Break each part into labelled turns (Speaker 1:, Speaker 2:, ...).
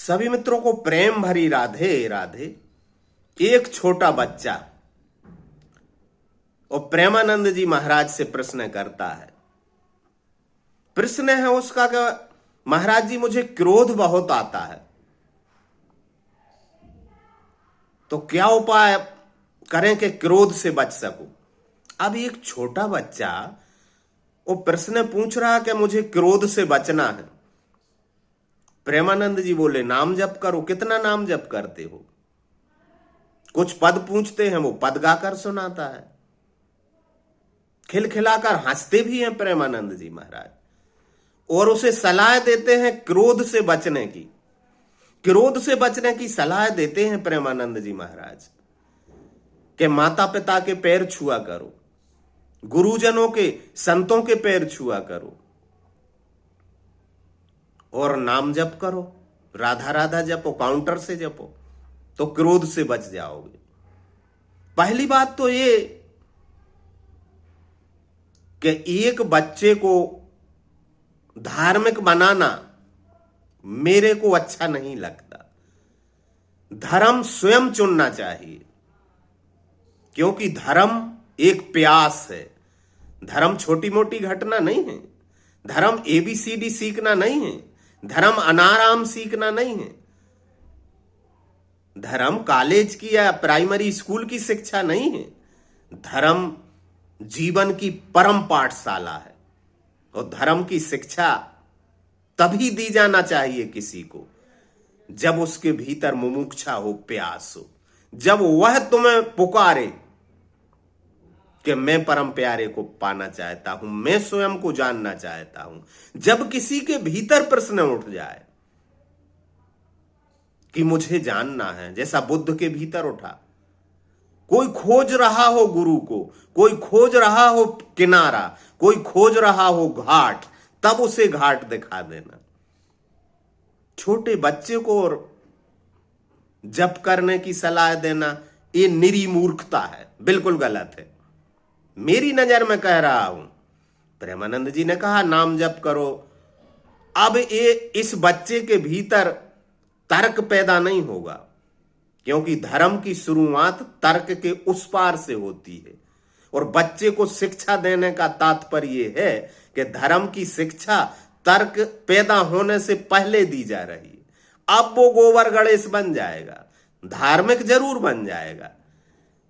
Speaker 1: सभी मित्रों को प्रेम भरी राधे राधे। एक छोटा बच्चा और प्रेमानंद जी महाराज से प्रश्न करता है। प्रश्न है उसका कि महाराज जी मुझे क्रोध बहुत आता है, तो क्या उपाय करें कि क्रोध से बच सकूं। अब एक छोटा बच्चा वो प्रश्न पूछ रहा कि मुझे क्रोध से बचना है। प्रेमानंद जी बोले नाम जप करो। कितना नाम जप करते हो? कुछ पद पूछते हैं, वो पद गाकर सुनाता है। खिलखिलाकर हंसते भी हैं प्रेमानंद जी महाराज और उसे सलाह देते हैं क्रोध से बचने की। क्रोध से बचने की सलाह देते हैं प्रेमानंद जी महाराज कि माता पिता के पैर छुआ करो, गुरुजनों के संतों के पैर छुआ करो और नाम जप करो, राधा राधा जपो, काउंटर से जपो, तो क्रोध से बच जाओगे। पहली बात तो ये कि एक बच्चे को धार्मिक बनाना मेरे को अच्छा नहीं लगता। धर्म स्वयं चुनना चाहिए, क्योंकि धर्म एक प्यास है। धर्म छोटी मोटी घटना नहीं है। धर्म एबीसीडी सीखना नहीं है। धर्म अनाराम सीखना नहीं है। धर्म कॉलेज की या प्राइमरी स्कूल की शिक्षा नहीं है। धर्म जीवन की परम पाठशाला है और धर्म की शिक्षा तभी दी जाना चाहिए किसी को जब उसके भीतर मुमुक्षा हो, प्यास हो, जब वह तुम्हें पुकारे कि मैं परम प्यारे को पाना चाहता हूं, मैं स्वयं को जानना चाहता हूं। जब किसी के भीतर प्रश्न उठ जाए कि मुझे जानना है, जैसा बुद्ध के भीतर उठा। कोई खोज रहा हो गुरु को, कोई खोज रहा हो किनारा, कोई खोज रहा हो घाट, तब उसे घाट दिखा देना। छोटे बच्चे को और जप करने की सलाह देना ये निरी मूर्खता है, बिल्कुल गलत है। मेरी नजर में कह रहा हूं। प्रेमानंद जी ने कहा नाम जप करो। अब ये इस बच्चे के भीतर तर्क पैदा नहीं होगा, क्योंकि धर्म की शुरुआत तर्क के उस पार से होती है और बच्चे को शिक्षा देने का तात्पर्य है कि धर्म की शिक्षा तर्क पैदा होने से पहले दी जा रही है। अब वो गोबर गणेश बन जाएगा, धार्मिक जरूर बन जाएगा,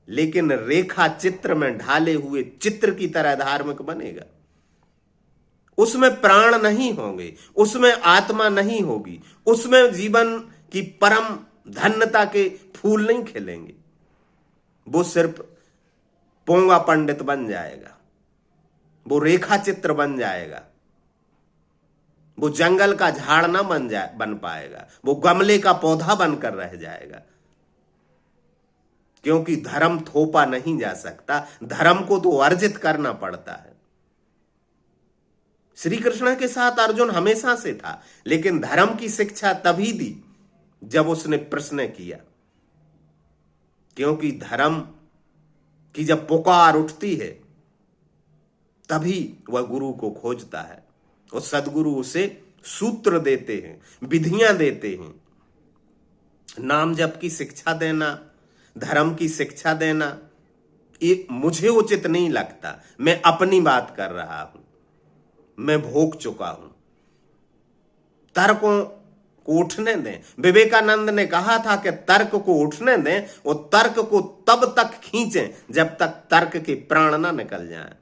Speaker 1: लेकिन रेखा चित्र में ढाले हुए चित्र की तरह धार्मिक बनेगा। उसमें प्राण नहीं होंगे, उसमें आत्मा नहीं होगी, उसमें जीवन की परम धन्यता के फूल नहीं खिलेंगे। वो सिर्फ पोंगा पंडित बन जाएगा, वो रेखा चित्र बन जाएगा, वो जंगल का झाड़ ना बन पाएगा, वो गमले का पौधा बनकर रह जाएगा। क्योंकि धर्म थोपा नहीं जा सकता, धर्म को तो अर्जित करना पड़ता है। श्री कृष्ण के साथ अर्जुन हमेशा से था, लेकिन धर्म की शिक्षा तभी दी जब उसने प्रश्न किया। क्योंकि धर्म की जब पुकार उठती है तभी वह गुरु को खोजता है और सदगुरु उसे सूत्र देते हैं, विधियां देते हैं। नाम जप की शिक्षा देना, धर्म की शिक्षा देना, ये मुझे उचित नहीं लगता। मैं अपनी बात कर रहा हूं, मैं भोग चुका हूं। तर्कों को उठने दें। विवेकानंद ने कहा था कि तर्क को उठने दें और तर्क को तब तक खींचें जब तक तर्क के प्राण ना निकल जाएं।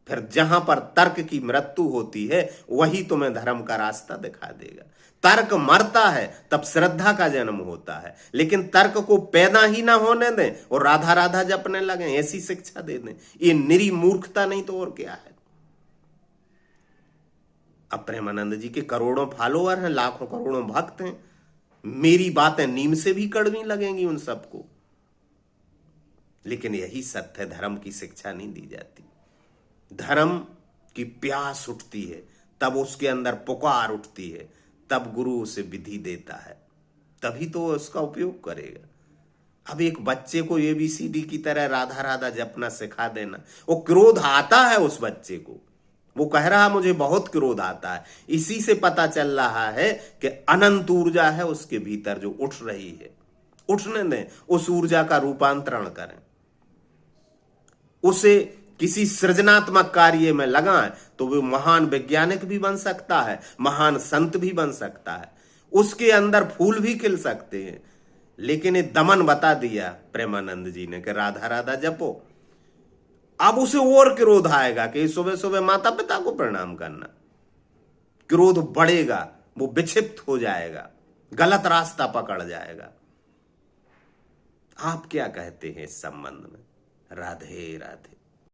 Speaker 1: फिर जहां पर तर्क की मृत्यु होती है वही तुम्हें धर्म का रास्ता दिखा देगा। तर्क मरता है तब श्रद्धा का जन्म होता है, लेकिन तर्क को पैदा ही ना होने दें और राधा राधा जपने लगे, ऐसी शिक्षा दे दें। ये निरी मूर्खता नहीं तो और क्या है। अब प्रेमानंद जी के करोड़ों फॉलोअर हैं, लाखों करोड़ों भक्त हैं। मेरी बातें नीम से भी कड़वी लगेंगी उन सबको, लेकिन यही सत्य है, धर्म की शिक्षा नहीं दी जाती। धर्म की प्यास उठती है तब उसके अंदर पुकार उठती है, तब गुरु उसे विधि देता है, तभी तो उसका उपयोग करेगा। अब एक बच्चे को एबीसीडी की तरह राधा राधा जपना सिखा देना, वो क्रोध आता है उस बच्चे को, वो कह रहा मुझे बहुत क्रोध आता है। इसी से पता चल रहा है कि अनंत ऊर्जा है उसके भीतर जो उठ रही है। उठने दें, उस ऊर्जा का रूपांतरण करें, उसे किसी सृजनात्मक कार्य में लगाएं, तो वो महान वैज्ञानिक भी बन सकता है, महान संत भी बन सकता है, उसके अंदर फूल भी खिल सकते हैं। लेकिन ये दमन बता दिया प्रेमानंद जी ने कि राधा राधा जपो। अब उसे और क्रोध आएगा कि सुबह सुबह माता पिता को प्रणाम करना। क्रोध बढ़ेगा, वो विक्षिप्त हो जाएगा, गलत रास्ता पकड़ जाएगा। आप क्या कहते हैं इस संबंध में? राधे राधे।